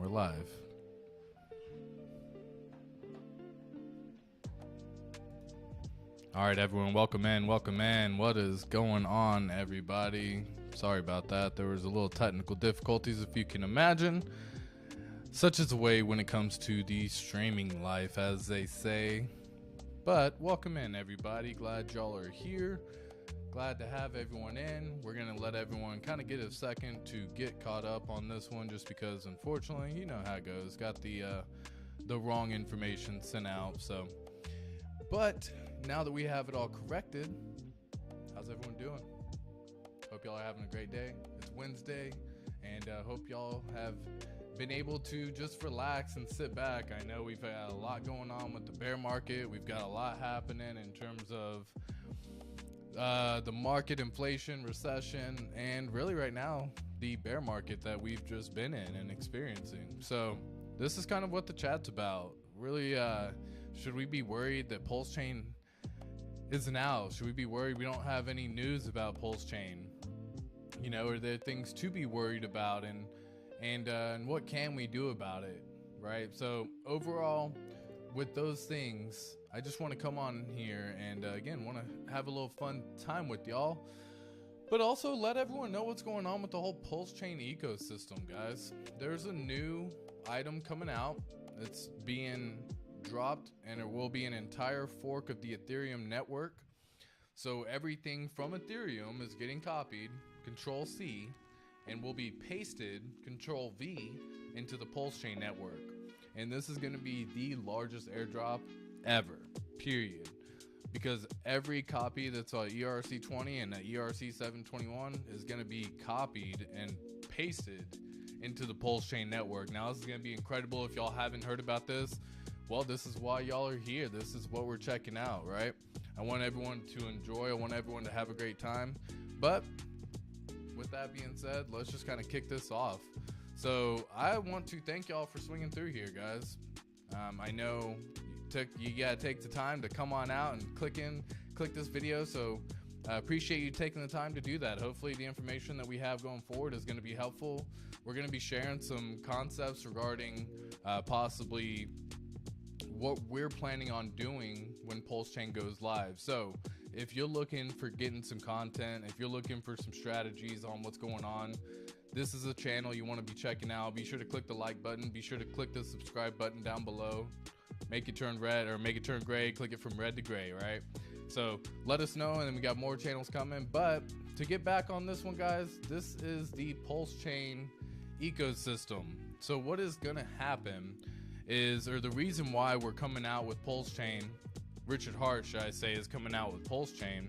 We're live. All right, everyone, welcome in, welcome in. What is going on, everybody? Sorry about that. There was a little technical difficulties, if you can imagine. Such is the way when it comes to the streaming life, as they say. But welcome in, everybody. Glad y'all are here. Glad to have everyone in. We're going to let everyone kind of get a second to get caught up on this one, just because, unfortunately, you know how it goes. Got the wrong information sent out, so. But now that we have it all corrected, how's everyone doing? Hope y'all are having a great day. It's Wednesday, and hope y'all have been able to just relax and sit back. I know we've had a lot going on with the bear market. We've got a lot happening in terms of the market, inflation, recession, and really right now, the bear market that we've just been in and experiencing. So this is kind of what the chat's about. Really, should we be worried that PulseChain isn't out? Should we be worried we don't have any news about PulseChain? You know, are there things to be worried about, and what can we do about it, right? So overall, with those things, I just want to come on here and again, want to have a little fun time with y'all, but also let everyone know what's going on with the whole PulseChain ecosystem, guys. There's a new item coming out. It's being dropped, and there will be an entire fork of the Ethereum network. So everything from Ethereum is getting copied, Control C, and will be pasted, Control V, into the PulseChain network. And this is going to be the largest airdrop ever, period. Because every copy that's on ERC20 and ERC721 is going to be copied and pasted into the PulseChain network. Now, this is going to be incredible. If y'all haven't heard about this, well, this is why y'all are here. This is what we're checking out, right? I want everyone to enjoy. I want everyone to have a great time. But with that being said, let's just kind of kick this off. So I want to thank y'all for swinging through here, guys. I know you gotta take the time to come on out and click this video. So I appreciate you taking the time to do that. Hopefully the information that we have going forward is going to be helpful. We're going to be sharing some concepts regarding possibly what we're planning on doing when PulseChain goes live. So if you're looking for getting some content, if you're looking for some strategies on what's going on, this is a channel you want to be checking out. Be sure to click the like button. Be sure to click the subscribe button down below. Make it turn red or make it turn gray. Click it from red to gray, right? So let us know, and then we got more channels coming. But to get back on this one, guys, this is the PulseChain ecosystem. So what is going to happen is, or the reason why we're coming out with PulseChain, Richard Hart, should I say, is coming out with PulseChain,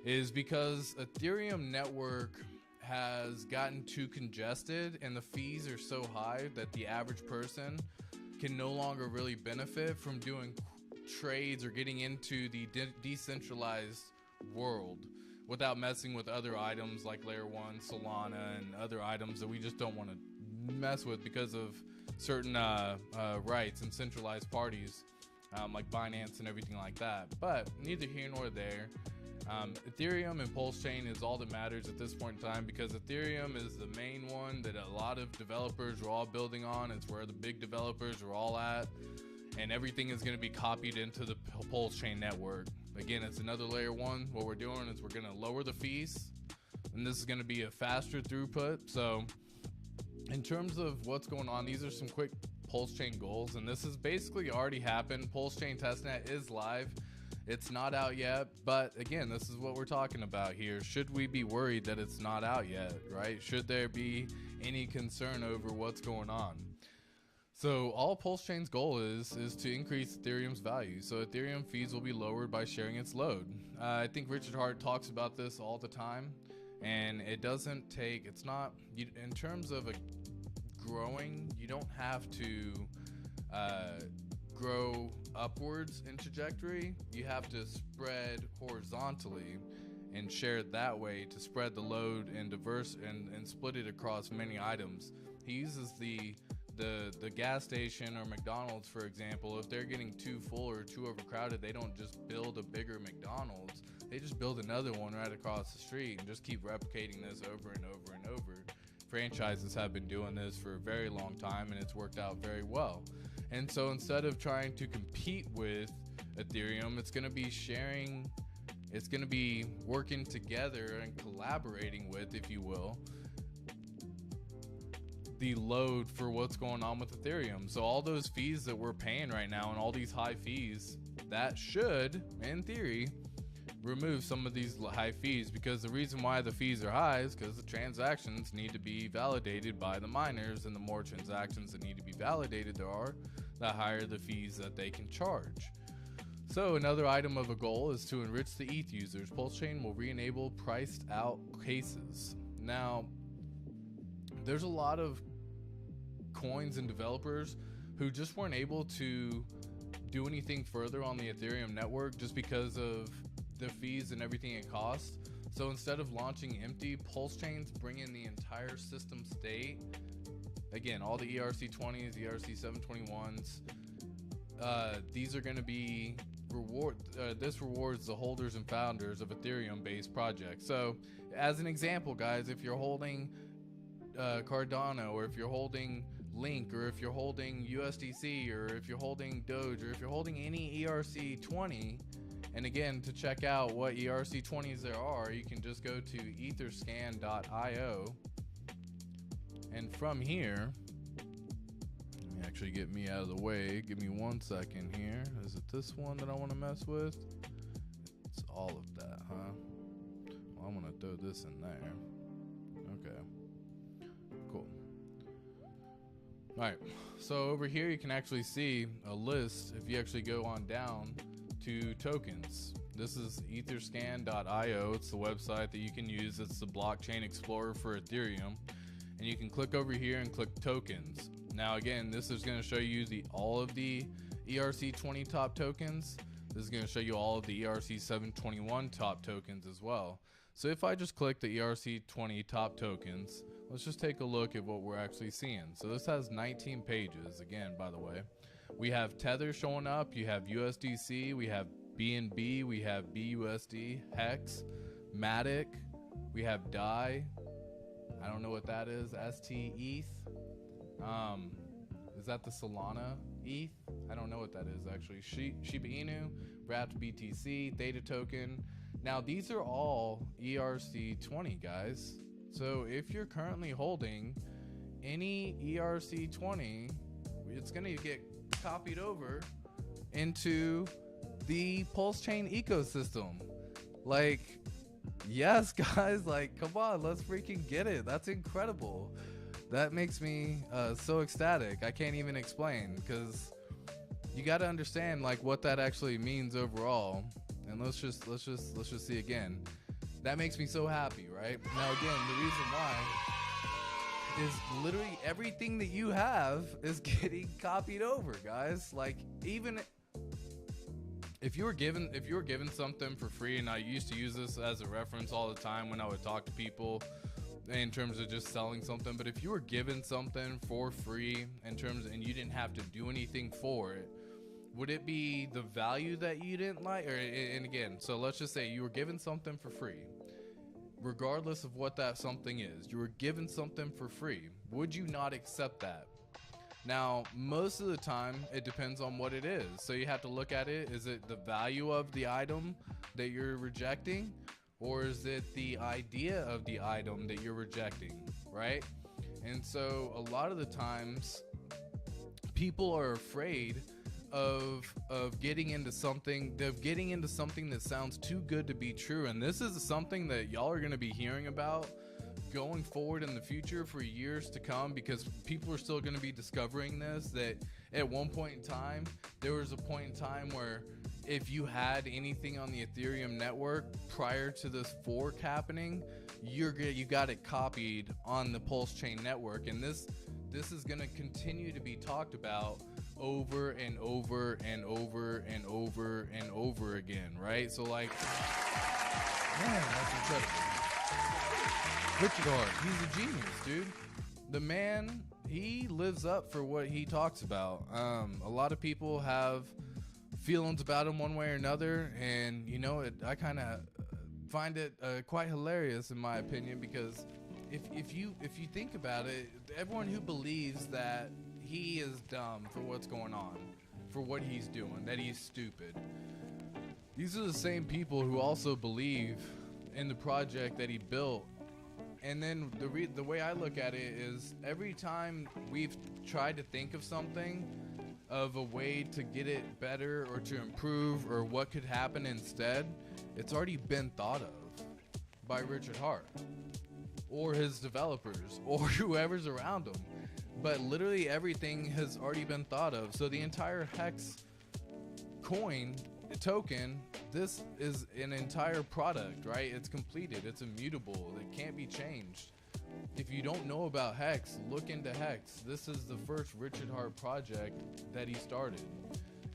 is because Ethereum network has gotten too congested and the fees are so high that the average person can no longer really benefit from doing trades or getting into the decentralized world without messing with other items like Layer 1, Solana, and other items that we just don't want to mess with because of certain rights and centralized parties like Binance and everything like that. But neither here nor there. Ethereum and PulseChain is all that matters at this point in time, because Ethereum is the main one that a lot of developers are all building on. It's where the big developers are all at, and everything is going to be copied into the PulseChain network. Again, it's another Layer 1. What we're doing is we're going to lower the fees, and this is going to be a faster throughput. So in terms of what's going on, these are some quick PulseChain goals, and this has basically already happened. PulseChain testnet is live. It's not out yet, but again, this is what we're talking about here. Should we be worried that it's not out yet, right? Should there be any concern over what's going on? So all PulseChain's goal is to increase Ethereum's value. So Ethereum fees will be lowered by sharing its load. I think Richard Hart talks about this all the time, and it doesn't take, it's not, in terms of growing, you don't have to grow upwards in trajectory. You have to spread horizontally and share it that way to spread the load and and split it across many items. He uses the gas station or McDonald's, for example. If they're getting too full or too overcrowded, they don't just build a bigger McDonald's. They just build another one right across the street and just keep replicating this over and over and over franchises have been doing this for a very long time, and it's worked out very well. And so instead of trying to compete with Ethereum, it's going to be sharing, it's going to be working together and collaborating with, if you will, the load for what's going on with Ethereum. So all those fees that we're paying right now and all these high fees, that should, in theory, remove some of these high fees, because the reason why the fees are high is because the transactions need to be validated by the miners, and the more transactions that need to be validated there are, the higher the fees that they can charge. So another item of a goal is to enrich the ETH users. PulseChain will re-enable priced out cases. Now, there's a lot of coins and developers who just weren't able to do anything further on the Ethereum network just because of the fees and everything it costs. So instead of launching empty, PulseChain's bringing the entire system state. Again, all the ERC20s, ERC721s, these are going to be this rewards the holders and founders of Ethereum based projects. So as an example, guys, if you're holding Cardano, or if you're holding Link, or if you're holding USDC, or if you're holding Doge, or if you're holding any ERC20, and again, to check out what ERC20s there are, you can just go to etherscan.io, and from here, let me actually get me out of the way, give me 1 second here. Is it this one that I want to mess with? It's all of that, huh? Well, I'm going to throw this in there. Okay. Cool. All right, so over here you can actually see a list if you actually go on down to tokens. This is etherscan.io. It's the website that you can use. It's the blockchain explorer for Ethereum, and you can click over here and click tokens. Now again, this is going to show you all of the ERC20 top tokens. This is going to show you all of the ERC721 top tokens as well. So if I just click the ERC20 top tokens, let's just take a look at what we're actually seeing. So this has 19 pages. Again, by the way, we have Tether showing up. You have USDC. We have BNB. We have BUSD, Hex, Matic. We have DAI. I don't know what that is. ST ETH. Is that the Solana ETH? I don't know what that is actually. Shiba Inu, Wrapped BTC, Theta token. Now these are all ERC20, guys. So if you're currently holding any ERC20, it's going to get copied over into the PulseChain ecosystem. Like, yes, guys, like, come on, let's freaking get it. That's incredible. That makes me so ecstatic. I can't even explain, because you got to understand like what that actually means overall. And let's just see again. That makes me so happy, right? Now again, the reason why is literally everything that you have is getting copied over, guys. Like, even if you were given something for free, and I used to use this as a reference all the time when I would talk to people in terms of just selling something, but if you were given something for free and you didn't have to do anything for it, would it be the value that you didn't like? And again, so let's just say you were given something for free, regardless of what that something is. You were given something for free. Would you not accept that? Now, most of the time, it depends on what it is. So you have to look at it. Is it the value of the item that you're rejecting? Or is it the idea of the item that you're rejecting, right? And so a lot of the times, people are afraid of getting into something that sounds too good to be true. And this is something that y'all are going to be hearing about going forward in the future for years to come, because people are still going to be discovering this, that at one point in time, there was a point in time where if you had anything on the Ethereum network prior to this fork happening, you got it copied on the PulseChain network. And this is going to continue to be talked about over and over and over and over and over again, right? So like, man, that's incredible. Richard Hart, he's a genius, dude. The man, he lives up for what he talks about. A lot of people have feelings about him one way or another, and you know, I kind of find it quite hilarious in my opinion, because if you think about it, everyone who believes that he is dumb for what's going on, for what he's doing, that he's stupid, these are the same people who also believe in the project that he built. And then the way I look at it is, every time we've tried to think of something, of a way to get it better or to improve or what could happen instead, it's already been thought of by Richard Hart or his developers or whoever's around him. But literally everything has already been thought of. So the entire Hex coin token, this is an entire product, right? It's completed, it's immutable, it can't be changed. If you don't know about Hex, look into Hex. This is the first Richard Hart project that he started.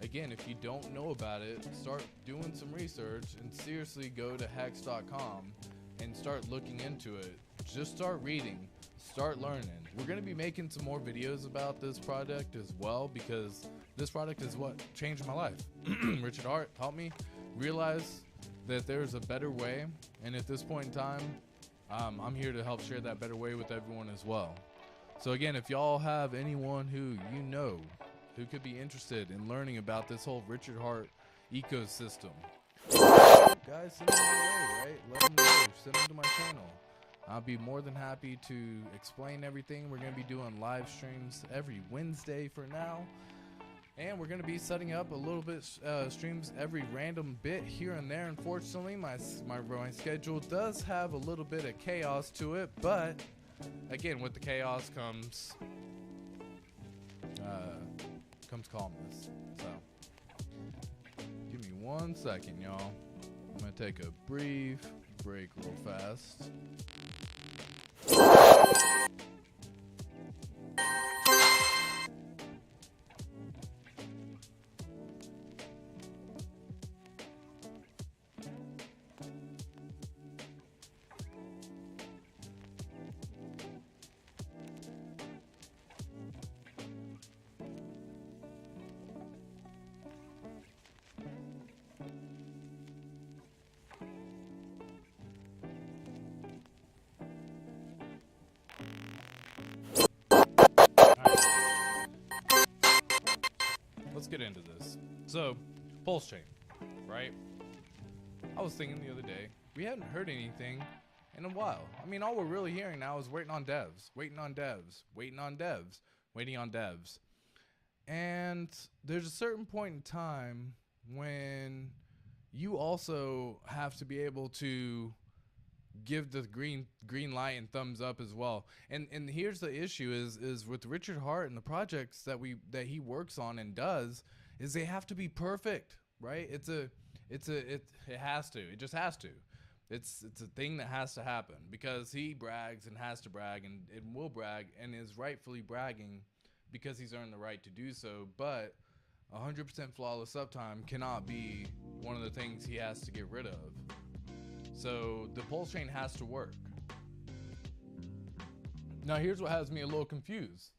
Again, if you don't know about it, start doing some research and seriously go to hex.com and start looking into it. Just start reading, start learning. We're going to be making some more videos about this product as well, because this product is what changed my life. Richard Hart helped me realize that there's a better way, and at this point in time, I'm here to help share that better way with everyone as well. So again, if y'all have anyone who you know who could be interested in learning about this whole Richard Hart ecosystem, guys, send them my way, right? Let them know. Send them to my channel. I'll be more than happy to explain everything. We're going to be doing live streams every Wednesday for now. And we're going to be setting up a little bit streams every random bit here and there. Unfortunately, my schedule does have a little bit of chaos to it. But, again, with the chaos comes calmness. So, give me 1 second, y'all. I'm going to take a brief break real fast. Let's get into this. So, PulseChain, right? I was thinking the other day, we hadn't heard anything in a while. I mean, all we're really hearing now is waiting on devs, waiting on devs, waiting on devs, waiting on devs. And there's a certain point in time when you also have to be able to give the green light and thumbs up as well. And here's the issue is with Richard Hart and the projects that he works on and does, is they have to be perfect, right? It has to. It just has to. It's a thing that has to happen, because he brags and has to brag and will brag and is rightfully bragging because he's earned the right to do so. But 100% flawless uptime cannot be one of the things he has to get rid of. So the PulseChain has to work. Now here's what has me a little confused.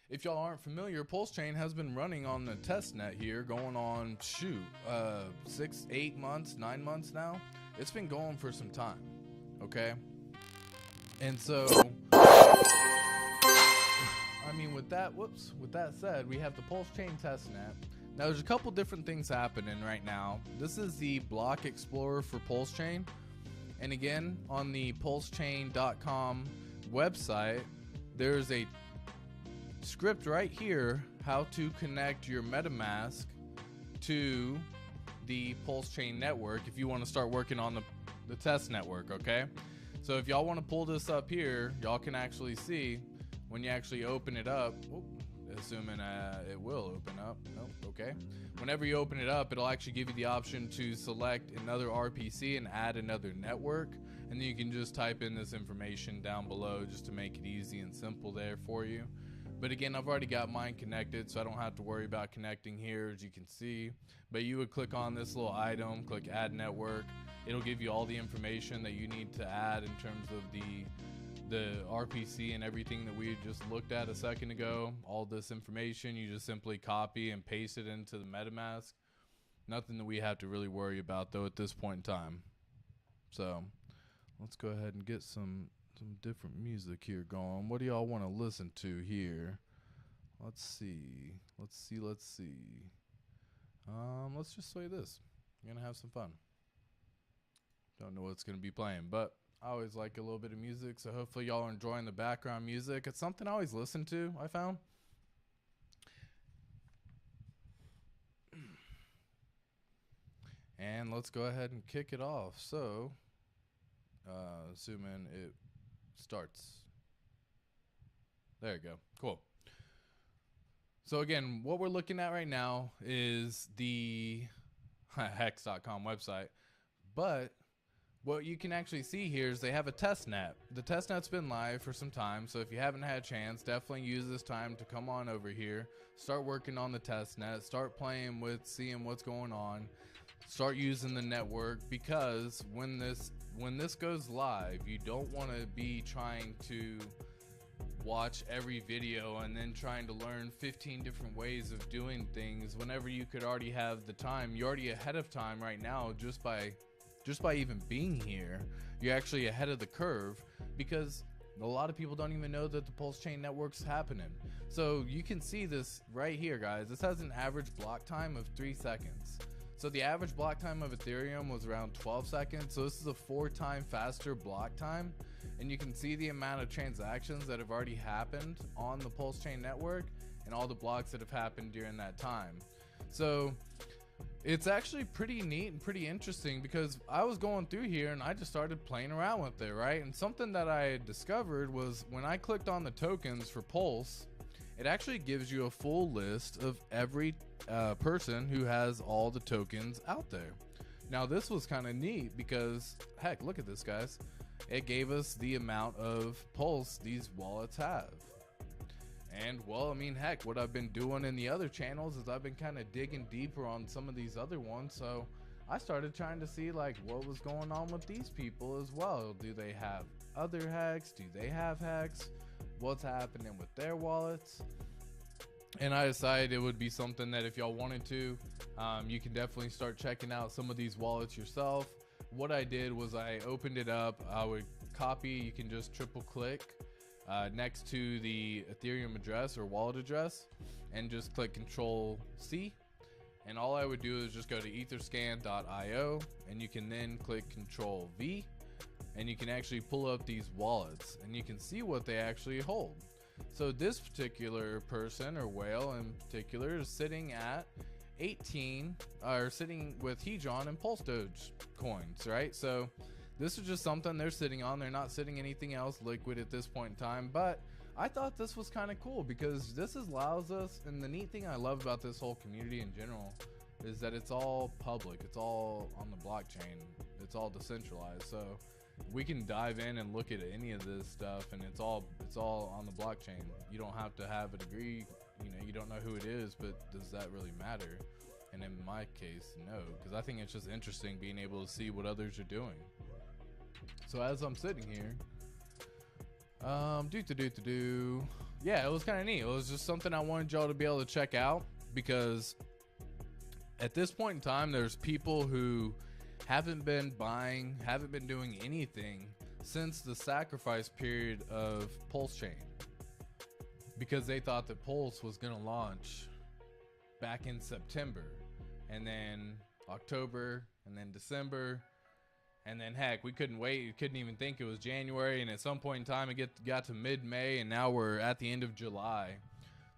If y'all aren't familiar, PulseChain has been running on the test net here, going on 6, 8 months, 9 months now. It's been going for some time, okay? And so, I mean, with that said, we have the PulseChain testnet. Now, there's a couple different things happening right now. This is the block explorer for PulseChain. And again, on the PulseChain.com website, there's a script right here, how to connect your MetaMask to the PulseChain network if you want to start working on the test network, okay? So if y'all want to pull this up here, y'all can actually see when you actually open it up. Assuming it will open up. Nope, okay. Whenever you open it up, it'll actually give you the option to select another RPC and add another network. And then you can just type in this information down below just to make it easy and simple there for you. But again, I've already got mine connected, so I don't have to worry about connecting here, as you can see. But you would click on this little item, click add network. It'll give you all the information that you need to add in terms of the RPC and everything that we just looked at a second ago. All this information, you just simply copy and paste it into the MetaMask. Nothing that we have to really worry about though at this point in time. So let's go ahead and get some some different music here going. What do y'all want to listen to here? Let's see. Let's just play this. I'm gonna have some fun. Don't know what it's gonna be playing, but I always like a little bit of music, so hopefully y'all are enjoying the background music. It's something I always listen to, I found. And let's go ahead and kick it off. So, assuming it starts. There you go. Cool. So again, what we're looking at right now is the hex.com website. But what you can actually see here is they have a test net. The test net's been live for some time, so if you haven't had a chance, definitely use this time to come on over here, start working on the test net, start playing with, seeing what's going on, start using the network, because when this goes live, you don't want to be trying to watch every video and then trying to learn 15 different ways of doing things whenever you could already have the time. You're already ahead of time right now just by even being here. You're actually ahead of the curve, because a lot of people don't even know that the PulseChain network's happening. So you can see this right here, guys. This has an average block time of 3 seconds. So the average block time of Ethereum was around 12 seconds. So this is a 4-time faster block time. And you can see the amount of transactions that have already happened on the PulseChain network and all the blocks that have happened during that time. So it's actually pretty neat and pretty interesting, because I was going through here and I just started playing around with it, right? And something that I discovered was when I clicked on the tokens for Pulse, it actually gives you a full list of every person who has all the tokens out there. Now this was kind of neat because, heck, look at this, guys. It gave us the amount of Pulse these wallets have. And well, I mean, heck, what I've been doing in the other channels is I've been kind of digging deeper on some of these other ones. So I started trying to see like what was going on with these people as well. Do they have other hacks? Do they have hacks? What's happening with their wallets? And I decided it would be something that if y'all wanted to, you can definitely start checking out some of these wallets yourself. What I did was I opened it up. I would copy. You can just triple click next to the Ethereum address or wallet address and just click Control C. And all I would do is just go to etherscan.io, and you can then click Control V, and you can actually pull up these wallets and you can see what they actually hold. So this particular person or whale in particular is sitting at 18, or sitting with Hedron and Pulse Doge coins, right? So this is just something they're sitting on. They're not sitting anything else liquid at this point in time, but I thought this was kind of cool because this allows us, and the neat thing I love about this whole community in general is that it's all public. It's all on the blockchain. It's all decentralized. So we can dive in and look at any of this stuff, and it's all on the blockchain. You don't have to have a degree. You know, you don't know who it is, but does that really matter? And in my case, no, because I think it's just interesting being able to see what others are doing. So as I'm sitting here, yeah, it was kind of neat. It was just something I wanted y'all to be able to check out, because at this point in time, there's people who haven't been buying, haven't been doing anything since the sacrifice period of PulseChain, because they thought that Pulse was going to launch back in September, and then October, and then December, and then heck, we couldn't wait. We couldn't even think it was January, and at some point in time it got to mid-May, and now we're at the end of July.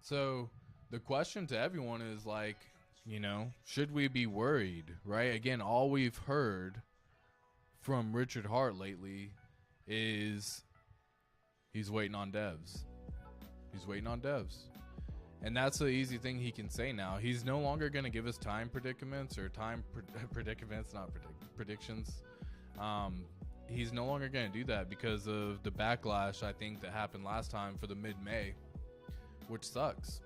So the question to everyone is like, you know, should we be worried, right? Again, all we've heard from Richard Hart lately is he's waiting on devs. He's waiting on devs. And that's the easy thing he can say now. He's no longer going to give us time predicaments or predicaments, not predictions. He's no longer going to do that because of the backlash, I think, that happened last time for the mid-May, which sucks.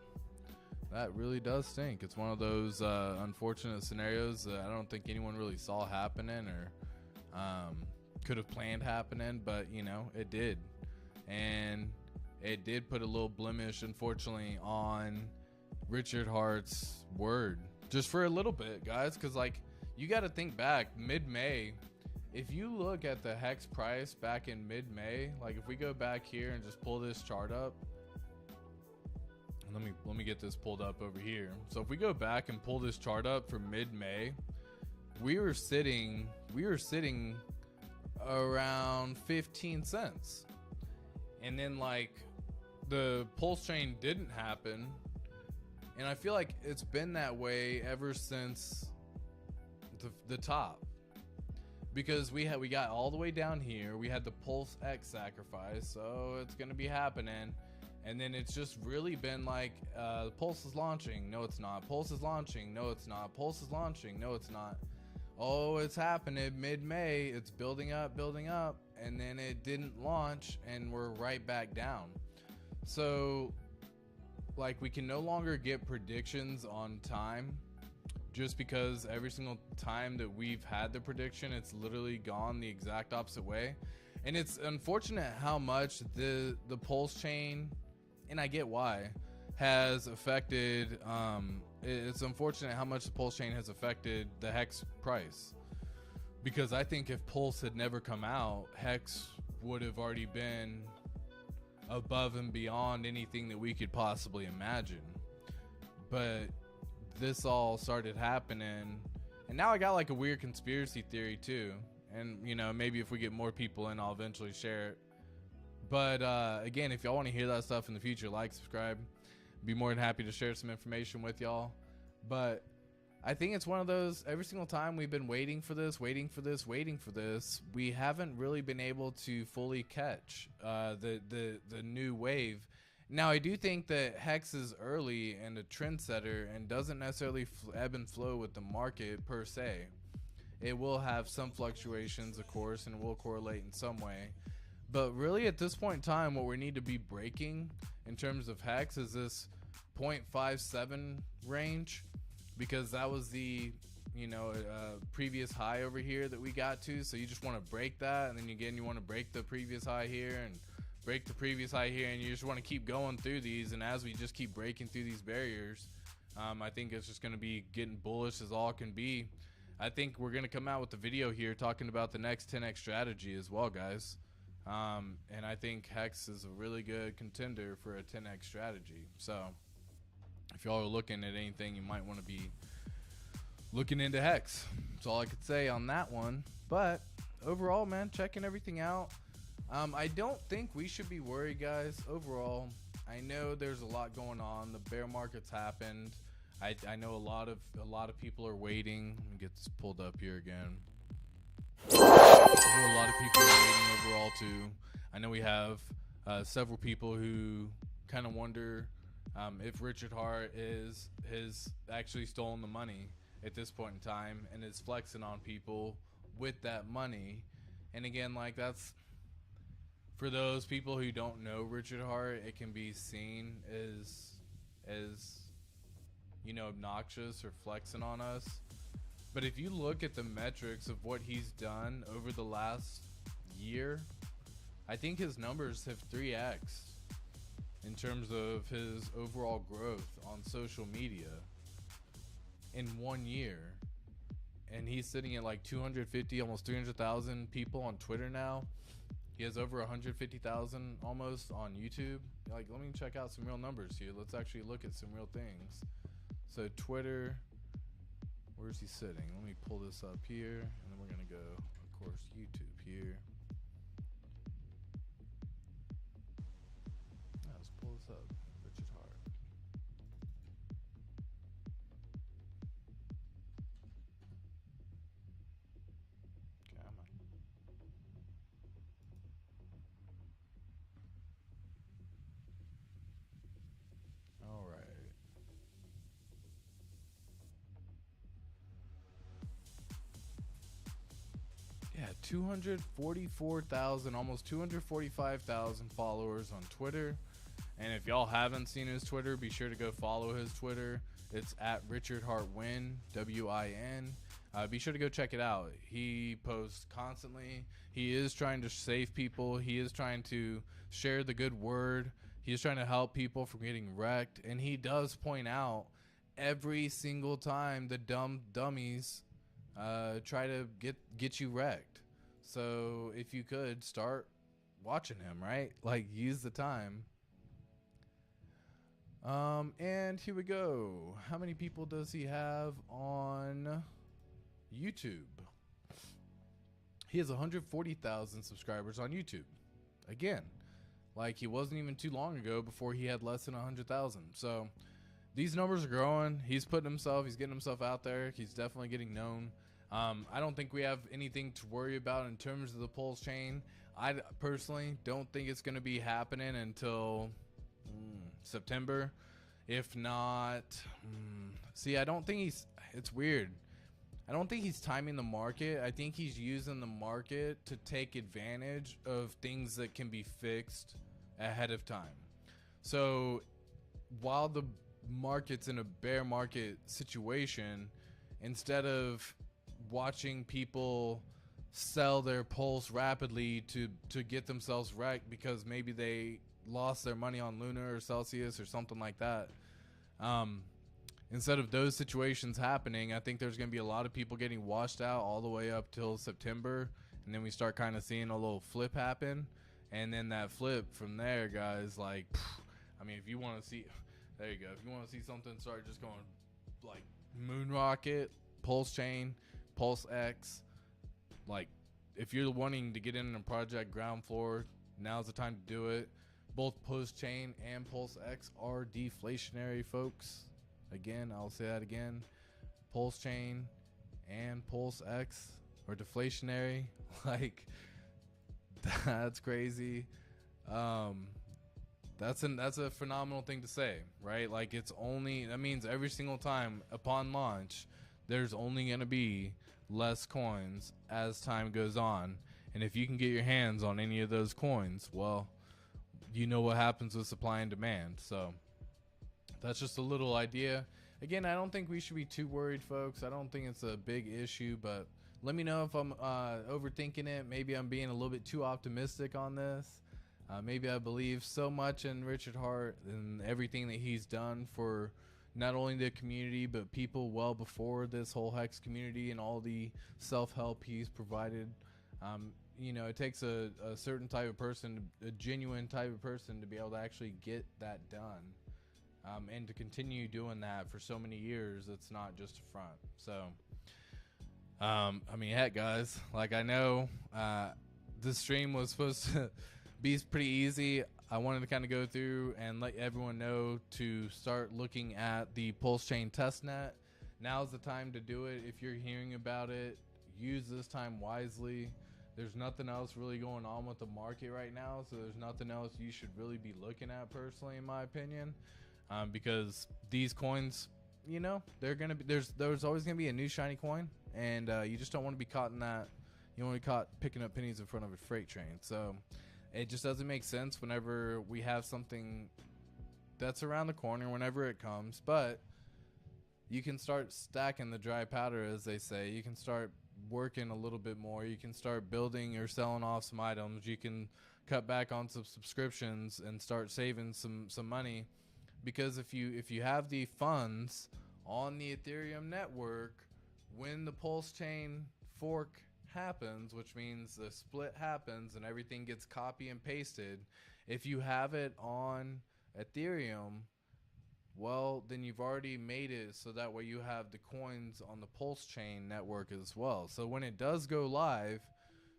That really does stink. It's one of those unfortunate scenarios that I don't think anyone really saw happening or could have planned happening, but you know, it did. And it did put a little blemish, unfortunately, on Richard Hart's word. Just for a little bit, guys, because like, you got to think back, mid-May, if you look at the hex price back in mid-May, like if we go back here and just pull this chart up, let me get this pulled up over here. So if we go back and pull this chart up for mid-May, we were sitting around 15 cents. And then like the PulseChain didn't happen. And I feel like it's been that way ever since the top. Because we got all the way down here. We had the PulseX sacrifice, so it's gonna be happening. And then it's just really been like, Pulse is launching. No, it's not. Pulse is launching. No, it's not. Pulse is launching. No, it's not. Oh, it's happening mid-May. It's building up, and then it didn't launch, and we're right back down. So, like, we can no longer get predictions on time, just because every single time that we've had the prediction, it's literally gone the exact opposite way. And it's unfortunate how much the PulseChain, and I get why, has affected, it's unfortunate how much the PulseChain has affected the Hex price. Because I think if Pulse had never come out, Hex would have already been above and beyond anything that we could possibly imagine. But this all started happening, and now I got like a weird conspiracy theory too. And you know, maybe if we get more people in, I'll eventually share it. But again, if y'all want to hear that stuff in the future, like, subscribe. Be more than happy to share some information with y'all. But I think it's one of those, every single time we've been waiting for this, we haven't really been able to fully catch the new wave. Now, I do think that Hex is early and a trendsetter and doesn't necessarily ebb and flow with the market per se. It will have some fluctuations, of course, and will correlate in some way. But really, at this point in time, what we need to be breaking in terms of Hex is this 0.57 range, because that was the, you know, previous high over here that we got to. So you just want to break that, and then again, you want to break the previous high here and break the previous high here, and you just want to keep going through these. And as we just keep breaking through these barriers, I think it's just going to be getting bullish as all can be. I think we're going to come out with a video here talking about the next 10x strategy as well, guys. And I think Hex is a really good contender for a 10x strategy. So if y'all are looking at anything, you might want to be looking into Hex. That's all I could say on that one. But overall, man, checking everything out. I don't think we should be worried, guys. Overall, I know there's a lot going on. The bear market's happened. I know a lot of people are waiting. Let me get this pulled up here again. I know a lot of people are waiting overall too. I know we have several people who kind of wonder if Richard Hart has actually stolen the money at this point in time and is flexing on people with that money. And again, like, that's for those people who don't know Richard Hart, it can be seen as you know, obnoxious or flexing on us. But if you look at the metrics of what he's done over the last year, I think his numbers have 3x in terms of his overall growth on social media in 1 year. And he's sitting at like 250, almost 300,000 people on Twitter now. He has over 150,000 almost on YouTube. Like, let me check out some real numbers here. Let's actually look at some real things. So Twitter, where's he sitting? Let me pull this up here, and then we're gonna go, of course, YouTube here. Let's pull this up. Richard Hart. Come on. All right. Yeah, 244,000, almost 245,000 followers on Twitter. And if y'all haven't seen his Twitter, be sure to go follow his Twitter. It's at Richard Hart Win, WIN. Be sure to go check it out. He posts constantly. He is trying to save people. He is trying to share the good word. He is trying to help people from getting wrecked. And he does point out every single time the dummies try to get you wrecked. So if you could start watching him, right? Like, use the time. And here we go. How many people does he have on YouTube? He has 140,000 subscribers on YouTube. Again, like, he wasn't even too long ago before he had less than 100,000. So these numbers are growing. He's getting himself out there. He's definitely getting known. I don't think we have anything to worry about in terms of the PulseChain. I personally don't think it's going to be happening until September. If not, see, I don't think it's weird. I don't think he's timing the market. I think he's using the market to take advantage of things that can be fixed ahead of time. So while the market's in a bear market situation, instead of watching people sell their Pulse rapidly to get themselves wrecked because maybe they lost their money on Luna or Celsius or something like that, instead of those situations happening, I think there's going to be a lot of people getting washed out all the way up till September, and then we start kind of seeing a little flip happen, and then that flip from there, guys, like, I mean, if you want to see, there you go, if you want to see something start just going like moon rocket, PulseChain, PulseX, like, if you're wanting to get in a project ground floor, now's the time to do it. Both PulseChain and PulseX are deflationary, folks. Again, I'll say that again. PulseChain and PulseX are deflationary. Like, that's crazy. That's a phenomenal thing to say, right? Like, that means every single time upon launch, there's only going to be less coins as time goes on. And if you can get your hands on any of those coins, well, you know what happens with supply and demand. So that's just a little idea. Again, I don't think we should be too worried, folks. I don't think it's a big issue, but let me know if I'm overthinking it. Maybe I'm being a little bit too optimistic on this. Maybe I believe so much in Richard Hart and everything that he's done for not only the community, but people well before this whole Hex community and all the self-help he's provided. You know, it takes a certain type of person, a genuine type of person, to be able to actually get that done. And to continue doing that for so many years, it's not just a front. So, I mean, heck, guys, like, I know this stream was supposed to be pretty easy. I wanted to kind of go through and let everyone know to start looking at the PulseChain testnet. Now's the time to do it. If you're hearing about it, use this time wisely. There's nothing else really going on with the market right now, so there's nothing else you should really be looking at, personally, in my opinion. Because these coins, you know, they're gonna be there's always gonna be a new shiny coin, and you just don't want to be caught in that. You don't want to be caught picking up pennies in front of a freight train. So it just doesn't make sense whenever we have something that's around the corner, whenever it comes. But you can start stacking the dry powder, as they say. You can start working a little bit more. You can start building or selling off some items. You can cut back on some subscriptions and start saving some money. Because if you have the funds on the Ethereum network, when the PulseChain fork happens, which means the split happens and everything gets copy and pasted, if you have it on Ethereum, well, then you've already made it so that way you have the coins on the PulseChain network as well. So when it does go live,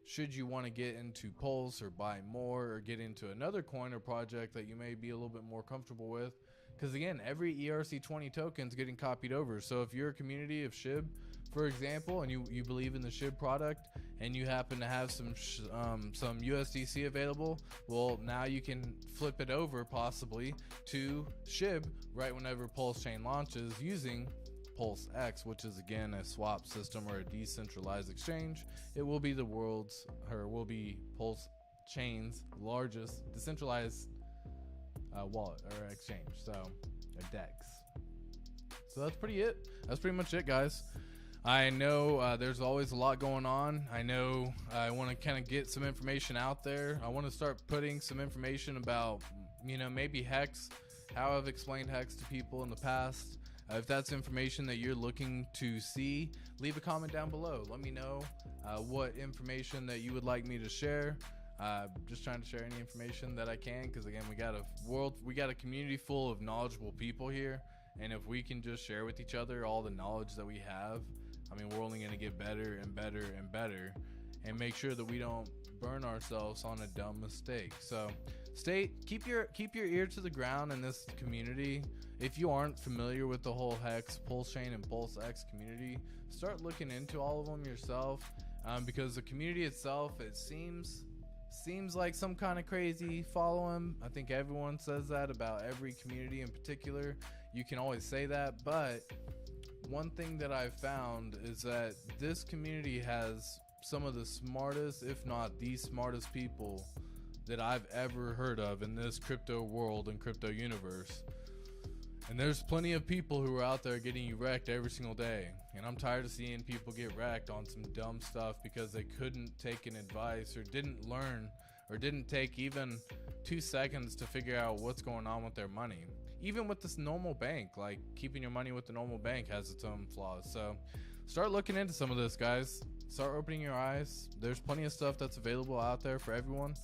should you want to get into Pulse or buy more or get into another coin or project that you may be a little bit more comfortable with, because again, every ERC20 token is getting copied over. So if you're a community of SHIB, for example, and you believe in the SHIB product and you happen to have some USDC available, well, now you can flip it over possibly to SHIB right whenever PulseChain launches using PulseX, which is again a swap system or a decentralized exchange. It will be PulseChain's largest decentralized wallet or exchange, so a DEX. So that's pretty much it, guys. I know there's always a lot going on. I know I want to kind of get some information out there. I want to start putting some information about, you know, maybe Hex, how I've explained Hex to people in the past. If that's information that you're looking to see, leave a comment down below. Let me know what information that you would like me to share. Just trying to share any information that I can, because again, we got a community full of knowledgeable people here, and if we can just share with each other all the knowledge that we have, I mean, we're only going to get better and better and better, and make sure that we don't burn ourselves on a dumb mistake. So keep your ear to the ground in this community. If you aren't familiar with the whole Hex, PulseChain, and PulseX community, start looking into all of them yourself, because the community itself, it seems like some kind of crazy following. I think everyone says that about every community in particular. You can always say that, but one thing that I've found is that this community has some of the smartest, if not the smartest people that I've ever heard of in this crypto world and crypto universe. And there's plenty of people who are out there getting you wrecked every single day. And I'm tired of seeing people get wrecked on some dumb stuff because they couldn't take an advice, or didn't learn, or didn't take even 2 seconds to figure out what's going on with their money. Even with this normal bank, like keeping your money with the normal bank has its own flaws. So start looking into some of this, guys. Start opening your eyes. There's plenty of stuff that's available out there for everyone.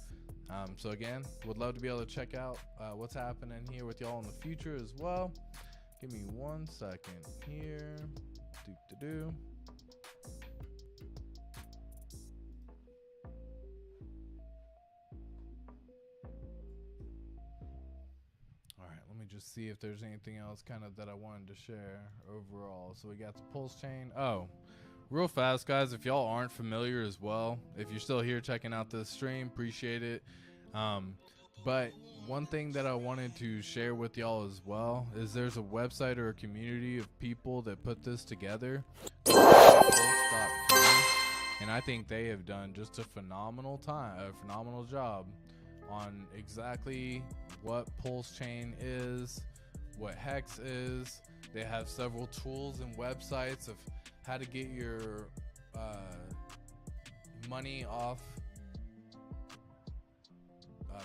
So again, would love to be able to check out what's happening here with y'all in the future as well. Give me 1 second here. Alright, let me just see if there's anything else kind of that I wanted to share overall. So we got the PulseChain. Oh, real fast, guys, if y'all aren't familiar as well, if you're still here checking out this stream, appreciate it. But one thing that I wanted to share with y'all as well is there's a website or a community of people that put this together, and I think they have done just a phenomenal job on exactly what PulseChain is, what Hex is. They have several tools and websites of how to get your money off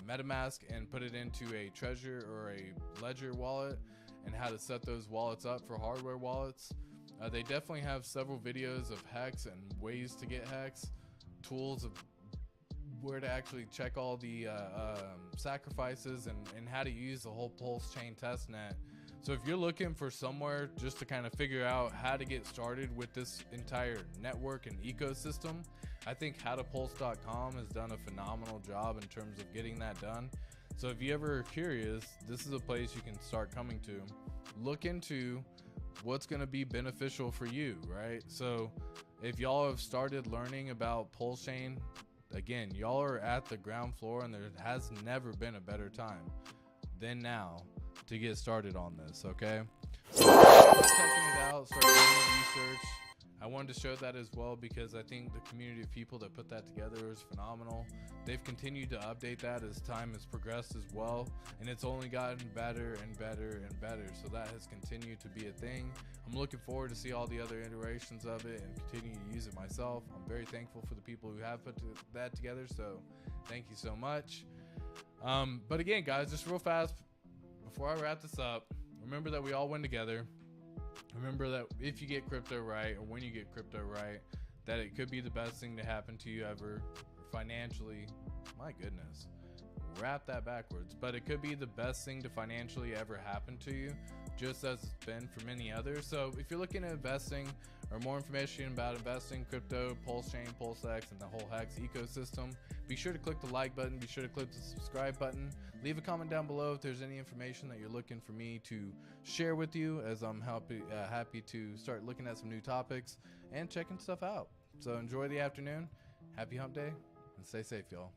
MetaMask and put it into a Treasure or a Ledger wallet, and how to set those wallets up for hardware wallets. They definitely have several videos of Hex and ways to get Hex, tools of where to actually check all the sacrifices, and how to use the whole PulseChain testnet. So if you're looking for somewhere just to kind of figure out how to get started with this entire network and ecosystem, I think howtopulse.com has done a phenomenal job in terms of getting that done. So if you ever are curious, this is a place you can start coming to. Look into what's going to be beneficial for you, right? So if y'all have started learning about PulseChain, again, y'all are at the ground floor, and there has never been a better time than now to get started on this, okay? So start checking it out, start doing the research. I wanted to show that as well because I think the community of people that put that together is phenomenal. They've continued to update that as time has progressed as well, and it's only gotten better and better and better. So that has continued to be a thing. I'm looking forward to see all the other iterations of it and continue to use it myself. I'm very thankful for the people who have put that together, so thank you so much. But again, guys, just real fast before I wrap this up, remember that we all win together. Remember that if you get crypto right, or when you get crypto right, that it could be the best thing to happen to you ever financially. My goodness, wrap that backwards. But it could be the best thing to financially ever happen to you, just as it's been for many others. So if you're looking at investing, or more information about investing, crypto, PulseChain, PulseX, and the whole Hex ecosystem, be sure to click the like button, be sure to click the subscribe button, leave a comment down below if there's any information that you're looking for me to share with you, as I'm happy to start looking at some new topics and checking stuff out. So enjoy the afternoon, happy hump day, and stay safe, y'all.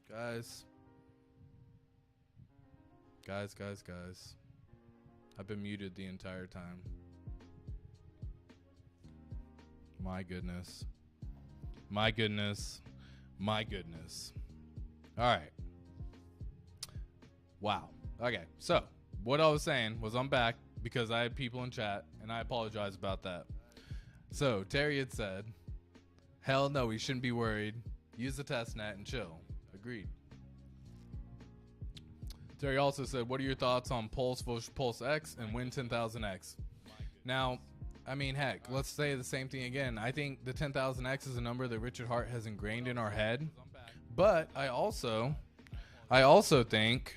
Guys. Guys. I've been muted the entire time. My goodness. All right. Wow. Okay. So, what I was saying was I'm back because I had people in chat, and I apologize about that. So, Terry had said, hell no, we shouldn't be worried. Use the test net and chill. Agreed. Terry also said, what are your thoughts on Pulse versus PulseX and Win 10,000X? Now, I mean, heck, let's say the same thing again. I think the 10,000X is a number that Richard Hart has ingrained in our head. But I also think,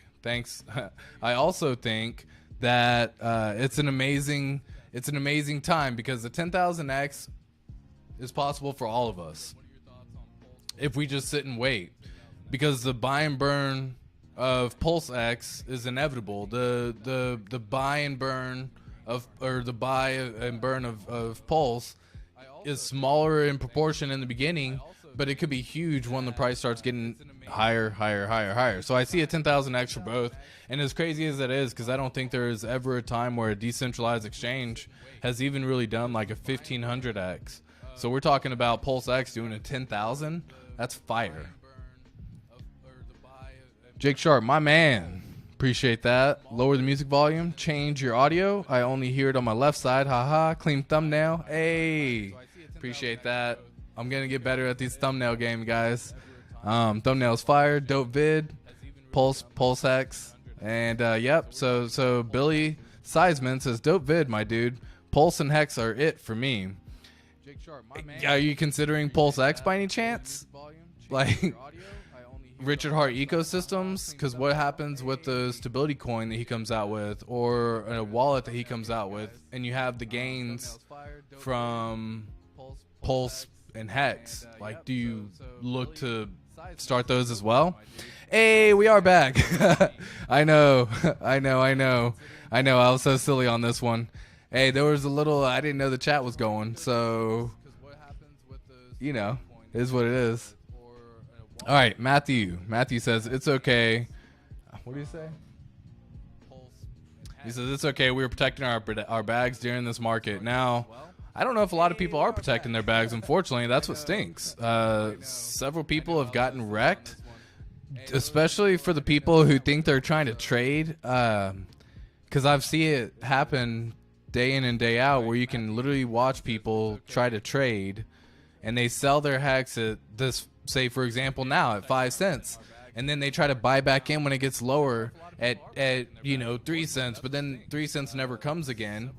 I also think that it's an amazing time because the 10,000X is possible for all of us if we just sit and wait, because the buy and burn of PulseX is inevitable. The buy and burn of Pulse is smaller in proportion in the beginning, but it could be huge when the price starts getting higher. So I see a 10,000X for both, and as crazy as that is, because I don't think there is ever a time where a decentralized exchange has even really done like a 1,500X. So we're talking about PulseX doing a 10,000. That's fire. Jake Sharp, my man. Appreciate that. Lower the music volume. Change your audio. I only hear it on my left side. Haha. Clean thumbnail. Hey. Appreciate that. I'm going to get better at these thumbnail game, guys. Thumbnails fire. Dope vid. PulseX. And, yep. So Billy Seisman says, dope vid, my dude. Pulse and Hex are it for me. Are you considering PulseX by any chance? Like Richard Hart ecosystems? Because what happens with the stability coin that he comes out with, or a wallet that he comes out with, and you have the gains from Pulse and Hex? Like, do you look to start those as well? Hey, we are back. I know. I was so silly on this one. Hey, there was a little, I didn't know the chat was going, so, you know, it is what it is. All right, Matthew says, it's okay. What do you say? He says, it's okay. We were protecting our bags during this market. Now, I don't know if a lot of people are protecting their bags. Unfortunately, that's what stinks. Several people have gotten wrecked, especially for the people who think they're trying to trade. Because I've seen it happen day in and day out, where you can literally watch people try to trade, and they sell their hex at this, say for example now at 5 cents, and then they try to buy back in when it gets lower at 3 cents, but then 3 cents never comes again,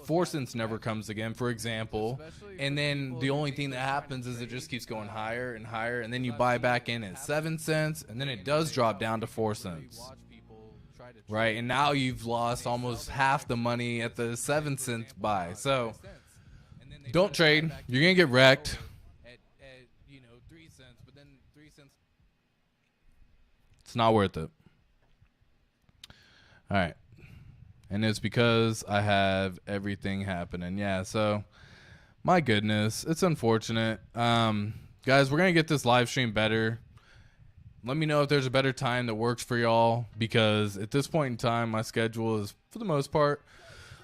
4 cents never comes again, for example, and then the only thing that happens is it just keeps going higher and higher, and then you buy back in at 7 cents, and then it does drop down to 4 cents. Right, and now you've lost almost half the money at the 7 cent buy. So don't trade. You're gonna get wrecked. It's not worth it. All right, and it's because I have everything happening. Yeah, so my goodness, it's unfortunate. Guys, we're gonna get this live stream better. Let me know if there's a better time that works for y'all, because at this point in time, my schedule is, for the most part,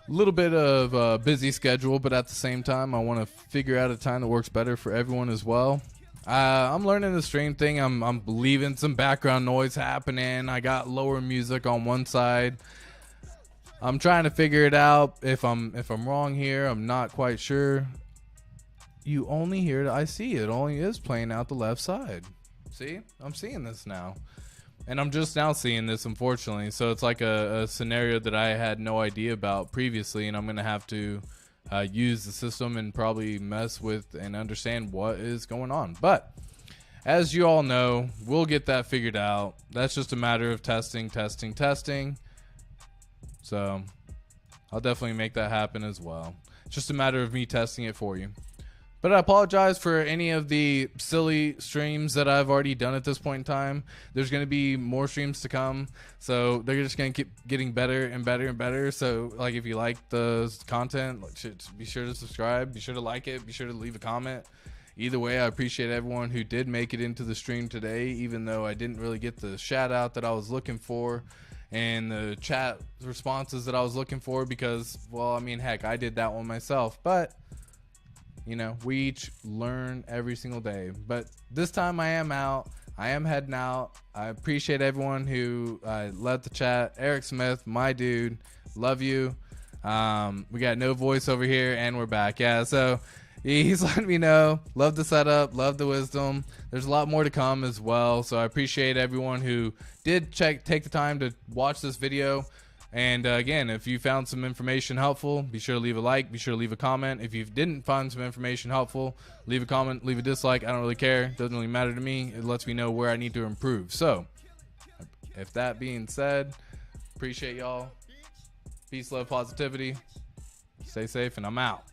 a little bit of a busy schedule, but at the same time, I want to figure out a time that works better for everyone as well. I'm learning the stream thing. I'm leaving some background noise happening. I got lower music on one side. I'm trying to figure it out. If I'm wrong here, I'm not quite sure. You only hear it. I see it only is playing out the left side. See, I'm seeing this now, and I'm just now seeing this, unfortunately. So it's like a scenario that I had no idea about previously, and I'm gonna have to use the system and probably mess with and understand what is going on. But as you all know, we'll get that figured out. That's just a matter of testing. So I'll definitely make that happen as well. It's just a matter of me testing it for you. But I apologize for any of the silly streams that I've already done at this point in time. There's going to be more streams to come, so they're just going to keep getting better and better and better. So, like, if you like the content, be sure to subscribe, be sure to like it, be sure to leave a comment. Either way, I appreciate everyone who did make it into the stream today, even though I didn't really get the shout out that I was looking for and the chat responses that I was looking for, because, well, I mean, heck, I did that one myself. But, you know, we each learn every single day. But this time I am out. I am heading out. I appreciate everyone who led the chat. Eric Smith, my dude, love you. We got no voice over here, and we're back. Yeah, so he's letting me know. Love the setup, love the wisdom. There's a lot more to come as well. So I appreciate everyone who did take the time to watch this video. And again, if you found some information helpful, be sure to leave a like, be sure to leave a comment. If you didn't find some information helpful, leave a comment, leave a dislike. I don't really care. It doesn't really matter to me. It lets me know where I need to improve. So, if that being said, appreciate y'all. Peace, love, positivity. Stay safe, and I'm out.